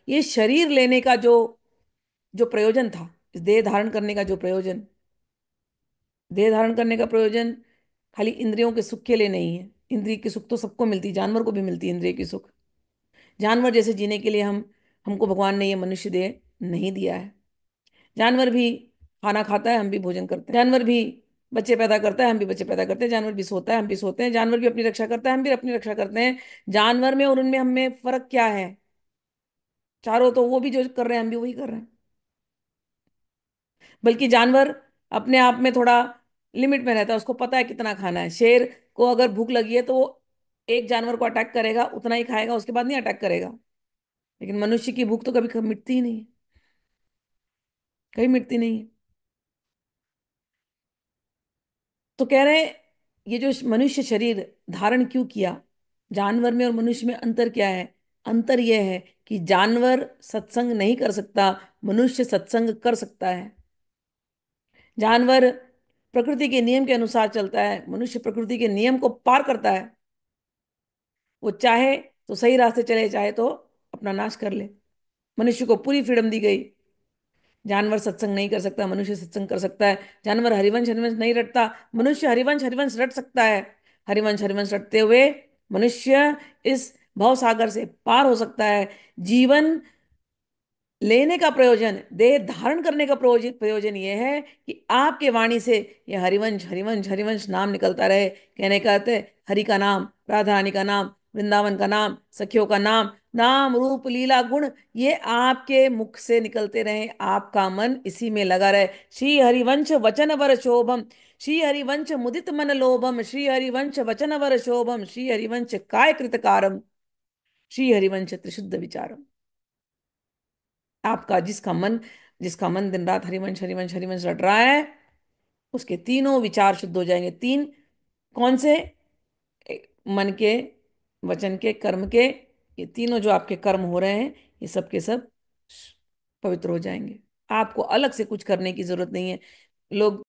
ये शरीर लेने का जो जो प्रयोजन था, इस देह धारण करने का जो प्रयोजन, देह धारण करने का प्रयोजन खाली इंद्रियों के सुख के लिए नहीं है। इंद्रिय की सुख तो सबको मिलती, जानवर को भी मिलती है इंद्रिय की सुख। जानवर जैसे जीने के लिए हमको भगवान ने ये मनुष्य देह नहीं दिया है। जानवर भी खाना खाता है, हम भी भोजन करते हैं। जानवर भी बच्चे पैदा करता है, हम भी बच्चे पैदा करते हैं। जानवर भी सोता है, हम भी सोते हैं। जानवर भी अपनी रक्षा करता है, हम भी अपनी रक्षा करते हैं। जानवर में और उनमें हमें फर्क क्या है? चारों तो वो भी जो कर रहे हैं, हम भी वही कर रहे हैं। बल्कि जानवर अपने आप में थोड़ा लिमिट में रहता है, उसको पता है कितना खाना है। शेर को अगर भूख लगी है तो वो एक जानवर को अटैक करेगा, उतना ही खाएगा, उसके बाद नहीं अटैक करेगा। लेकिन मनुष्य की भूख तो कभी कभी मिटती ही नहीं है, कभी मिटती नहीं है। तो कह रहे हैं, ये जो मनुष्य शरीर धारण क्यों किया, जानवर में और मनुष्य में अंतर क्या है? अंतर यह है कि जानवर सत्संग नहीं कर सकता, मनुष्य सत्संग कर सकता है। जानवर प्रकृति के नियम के अनुसार चलता है, मनुष्य प्रकृति के नियम को पार करता है। वो चाहे तो सही रास्ते चले, चाहे तो अपना नाश कर ले। मनुष्य को पूरी फ्रीडम दी गई। जानवर सत्संग नहीं कर सकता, मनुष्य सत्संग कर सकता है। जानवर हरिवंश हरिवंश नहीं रटता, मनुष्य हरिवंश हरिवंश रट सकता है। हरिवंश हरिवंश रटते हुए मनुष्य इस भव सागर से पार हो सकता है। जीवन लेने का प्रयोजन, देह धारण करने का प्रयोजन प्रयोजन यह है कि आपके वाणी से यह हरिवंश हरिवंश हरिवंश नाम निकलता रहे। कहने का अर्थ है, हरि का नाम, राधा रानी का नाम, वृंदावन का नाम, सखियों का नाम, नाम रूप लीला गुण, ये आपके मुख से निकलते रहे, आपका मन इसी में लगा रहे। श्री हरिवंश वचन वर शोभम, श्री हरिवंश मुदित मन लोभम, श्री हरिवंश वचन वर शोभम, श्री हरिवंश काय कृतकारम, श्री हरिवंश त्रिशुद्ध विचारम। आपका जिसका मन दिन रात हरिवंश हरिवंश हरिवंश रट रहा है, उसके तीनों विचार शुद्ध हो जाएंगे। तीन कौन से? मन के, वचन के, कर्म के। ये तीनों जो आपके कर्म हो रहे हैं, ये सब के सब पवित्र हो जाएंगे। आपको अलग से कुछ करने की जरूरत नहीं है। लोग